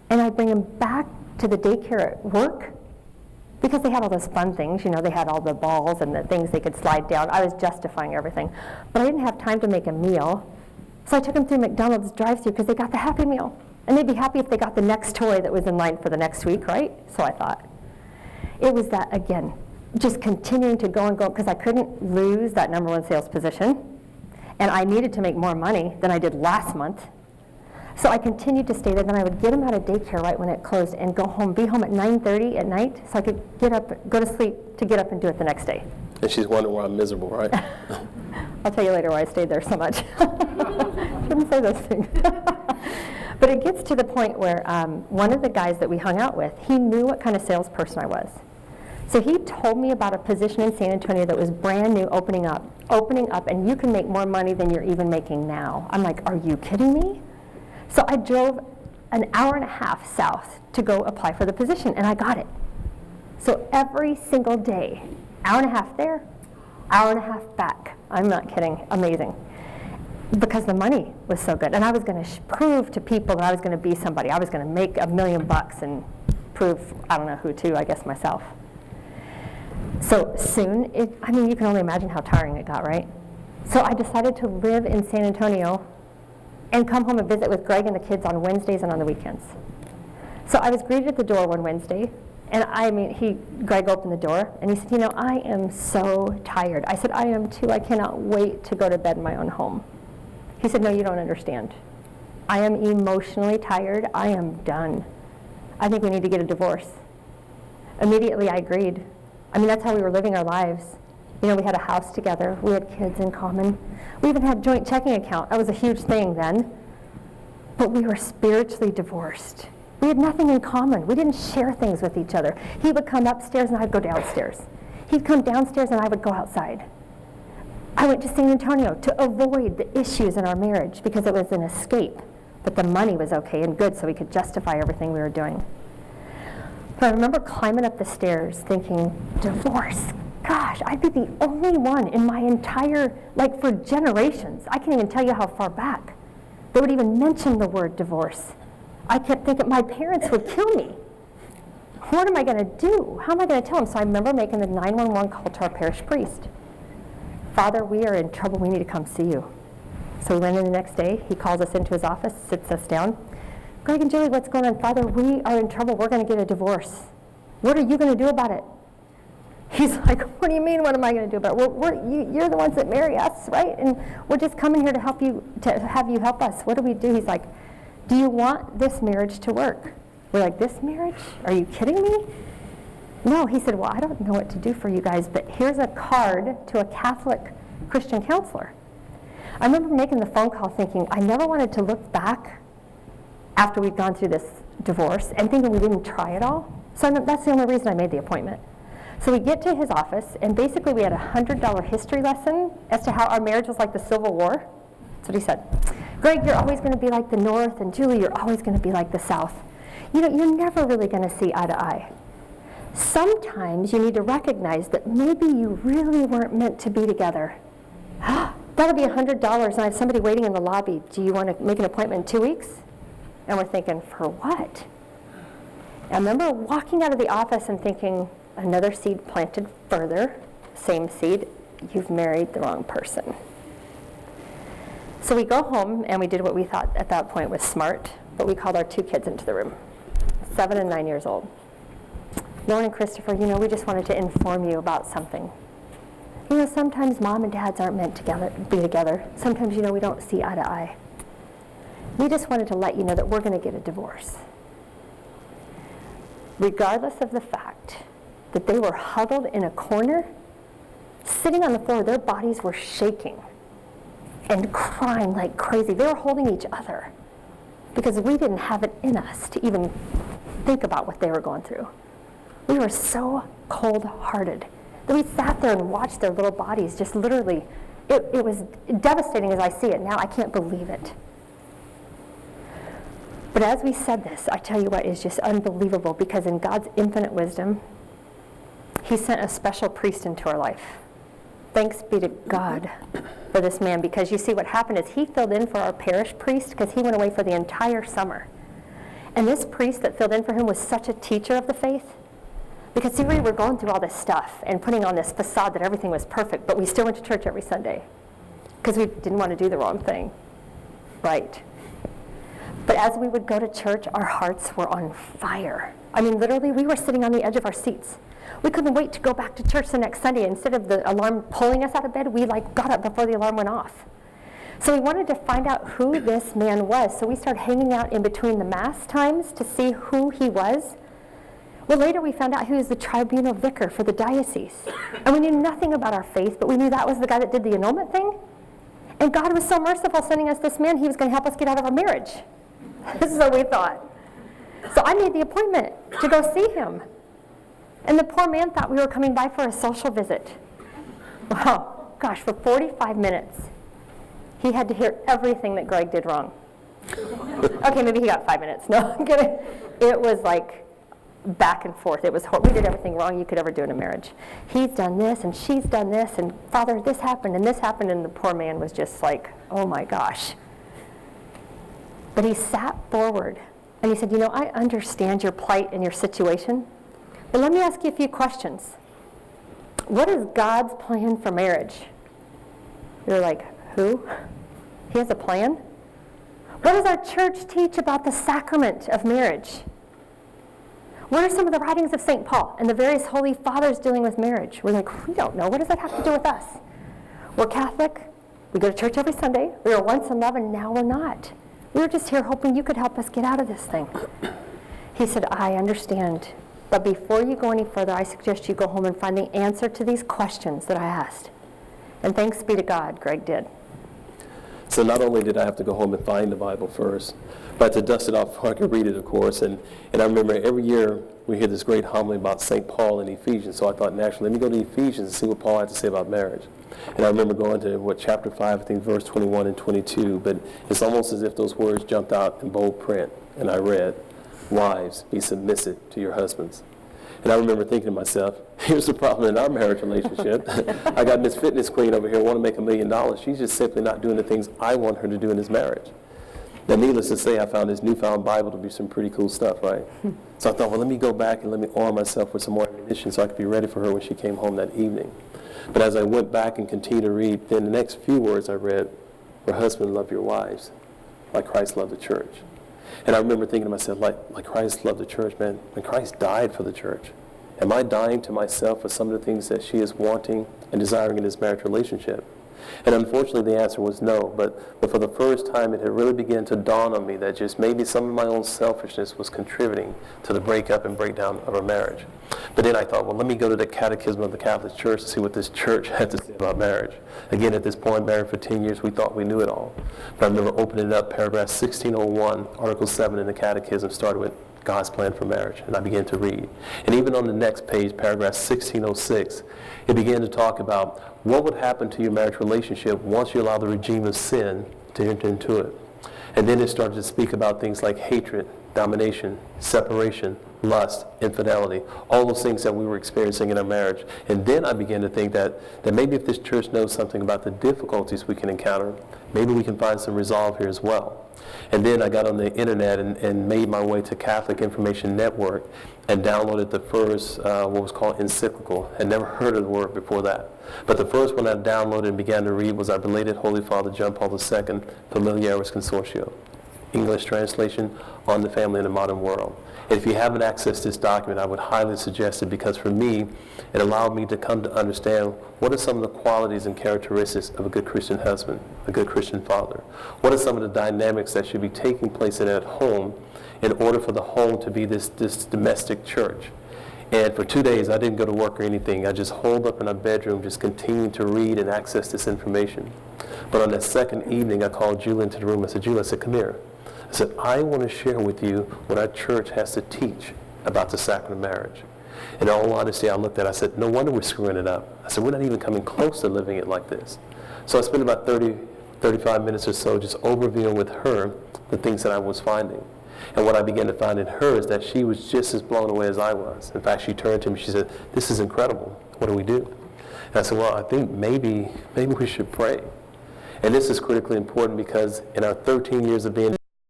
And I'd bring him back to the daycare at work because they had all those fun things. You know, they had all the balls and the things they could slide down. I was justifying everything. But I didn't have time to make a meal. So I took them through McDonald's drive-thru because they got the Happy Meal. And they'd be happy if they got the next toy that was in line for the next week, right? So I thought. It was that, again, just continuing to go and go because I couldn't lose that number one sales position. And I needed to make more money than I did last month. So I continued to stay there. Then I would get them out of daycare right when it closed and go home, be home at 9:30 at night so I could get up, go to sleep to get up and do it the next day. And she's wondering why I'm miserable, right? I'll tell you later why I stayed there so much. Shouldn't say those things. But it gets to the point where one of the guys that we hung out with, he knew what kind of salesperson I was. So he told me about a position in San Antonio that was brand new, opening up, and you can make more money than you're even making now. I'm like, are you kidding me? So I drove an hour and a half south to go apply for the position, and I got it. So every single day, hour and a half there, hour and a half back. I'm not kidding, amazing. Because the money was so good. And I was going to prove to people that I was going to be somebody. I was going to make $1 million and prove, I don't know who to, I guess myself. So soon, you can only imagine how tiring it got, right? So I decided to live in San Antonio and come home and visit with Greg and the kids on Wednesdays and on the weekends. So I was greeted at the door one Wednesday, and Greg opened the door, and he said, I am so tired. I said, I am too. I cannot wait to go to bed in my own home. He said, no, you don't understand. I am emotionally tired. I am done. I think we need to get a divorce. Immediately, I agreed. That's how we were living our lives. We had a house together. We had kids in common. We even had a joint checking account. That was a huge thing then. But we were spiritually divorced. We had nothing in common. We didn't share things with each other. He would come upstairs and I'd go downstairs. He'd come downstairs and I would go outside. I went to San Antonio to avoid the issues in our marriage because it was an escape. But the money was okay and good, so we could justify everything we were doing. But I remember climbing up the stairs thinking, divorce. Gosh, I'd be the only one in my entire, for generations. I can't even tell you how far back they would even mention the word divorce. I kept thinking my parents would kill me. What am I going to do? How am I going to tell them? So I remember making the 911 call to our parish priest. Father, we are in trouble. We need to come see you. So we went in the next day. He calls us into his office, sits us down. Greg and Julie, what's going on? Father, we are in trouble. We're going to get a divorce. What are you going to do about it? He's like, what do you mean, what am I going to do about it? Well, you're the ones that marry us, right? And we're just coming here to help you, to have you help us. What do we do? He's like, do you want this marriage to work? We're like, this marriage? Are you kidding me? No, he said, well, I don't know what to do for you guys, but here's a card to a Catholic Christian counselor. I remember making the phone call thinking, I never wanted to look back after we'd gone through this divorce and thinking we didn't try it all. So that's the only reason I made the appointment. So we get to his office, and basically we had a $100 history lesson as to how our marriage was like the Civil War. That's what he said. Greg, you're always going to be like the North, and Julie, you're always going to be like the South. You're never really going to see eye to eye. Sometimes you need to recognize that maybe you really weren't meant to be together. That'll be $100, and I have somebody waiting in the lobby. Do you want to make an appointment in 2 weeks? And we're thinking, for what? I remember walking out of the office and thinking, another seed planted further, same seed, you've married the wrong person. So we go home, and we did what we thought at that point was smart, but we called our 2 kids into the room, 7 and 9 years old. Lauren and Christopher, we just wanted to inform you about something. Sometimes mom and dads aren't meant to be together. Sometimes, we don't see eye to eye. We just wanted to let you know that we're going to get a divorce. Regardless of the fact that they were huddled in a corner, sitting on the floor, their bodies were shaking and crying like crazy. They were holding each other because we didn't have it in us to even think about what they were going through. We were so cold-hearted that we sat there and watched their little bodies just literally. It was devastating as I see it now. I can't believe it. But as we said this, I tell you what is just unbelievable, because in God's infinite wisdom, he sent a special priest into our life. Thanks be to God for this man, because you see what happened is he filled in for our parish priest because he went away for the entire summer. And this priest that filled in for him was such a teacher of the faith. Because see, we were going through all this stuff and putting on this facade that everything was perfect, but we still went to church every Sunday because we didn't want to do the wrong thing. Right. But as we would go to church, our hearts were on fire. I mean, literally, we were sitting on the edge of our seats. We couldn't wait to go back to church the next Sunday. Instead of the alarm pulling us out of bed, we got up before the alarm went off. So we wanted to find out who this man was. So we started hanging out in between the mass times to see who he was. Well, later we found out he was the tribunal vicar for the diocese. And we knew nothing about our faith, but we knew that was the guy that did the annulment thing. And God was so merciful sending us this man, he was going to help us get out of our marriage. This is what we thought. So I made the appointment to go see him. And the poor man thought we were coming by for a social visit. Wow, gosh, for 45 minutes, he had to hear everything that Greg did wrong. Okay, maybe he got 5 minutes. No, I'm kidding. It was like back and forth. It was we did everything wrong you could ever do in a marriage. He's done this, and she's done this, and Father, this happened, and the poor man was just like, oh my gosh. But he sat forward, and he said, I understand your plight and your situation, but let me ask you a few questions. What is God's plan for marriage? You're like, who? He has a plan? What does our church teach about the sacrament of marriage? What are some of the writings of St. Paul and the various holy fathers dealing with marriage? We're like, we don't know. What does that have to do with us? We're Catholic. We go to church every Sunday. We were once in love, and now we're not. We were just here hoping you could help us get out of this thing. He said, I understand. But before you go any further, I suggest you go home and find the answer to these questions that I asked. And thanks be to God, Greg did. So not only did I have to go home and find the Bible first, but to dust it off before I could read it, of course. And I remember every year we hear this great homily about St. Paul and Ephesians. So I thought, naturally, let me go to Ephesians and see what Paul had to say about marriage. And I remember going to, chapter 5, I think verse 21 and 22. But it's almost as if those words jumped out in bold print. And I read, wives, be submissive to your husbands. And I remember thinking to myself, here's the problem in our marriage relationship. I got this fitness queen over here wanting to make $1 million. She's just simply not doing the things I want her to do in this marriage. Now, needless to say, I found this newfound Bible to be some pretty cool stuff, right? So I thought, well, let me go back and let me arm myself with some more ammunition so I could be ready for her when she came home that evening. But as I went back and continued to read, then the next few words I read were, husbands, love your wives like Christ loved the church. And I remember thinking to myself, like Christ loved the church, man, when Christ died for the church, am I dying to myself for some of the things that she is wanting and desiring in this marriage relationship? And unfortunately, the answer was no. But for the first time, it had really begun to dawn on me that just maybe some of my own selfishness was contributing to the breakup and breakdown of our marriage. But then I thought, well, let me go to the Catechism of the Catholic Church to see what this church had to say about marriage. Again, at this point, married for 10 years, we thought we knew it all. But I remember opening it up, paragraph 1601, Article 7 in the Catechism started with God's plan for marriage, and I began to read. And even on the next page, paragraph 1606, it began to talk about what would happen to your marriage relationship once you allow the regime of sin to enter into it. And then it started to speak about things like hatred, domination, separation, lust, infidelity, all those things that we were experiencing in our marriage. And then I began to think that maybe if this church knows something about the difficulties we can encounter, maybe we can find some resolve here as well. And then I got on the internet and made my way to Catholic Information Network and downloaded the first, what was called encyclical. I'd never heard of the word before that. But the first one I downloaded and began to read was our belated Holy Father John Paul II, Familiaris Consortio, English translation on the family in the modern world. And if you haven't accessed this document, I would highly suggest it, because for me, it allowed me to come to understand what are some of the qualities and characteristics of a good Christian husband, a good Christian father. What are some of the dynamics that should be taking place in at home in order for the home to be this domestic church. And for 2 days, I didn't go to work or anything. I just holed up in a bedroom, just continuing to read and access this information. But on that second evening, I called Julie into the room. I said, Julie, I said, come here. I said, I want to share with you what our church has to teach about the sacrament of marriage. In all honesty, I looked at it, I said, no wonder we're screwing it up. I said, we're not even coming close to living it like this. So I spent about 35 minutes or so just overviewing with her the things that I was finding. And what I began to find in her is that she was just as blown away as I was. In fact, she turned to me, she said, this is incredible. What do we do? And I said, well, I think maybe we should pray. And this is critically important because in our 13 years of being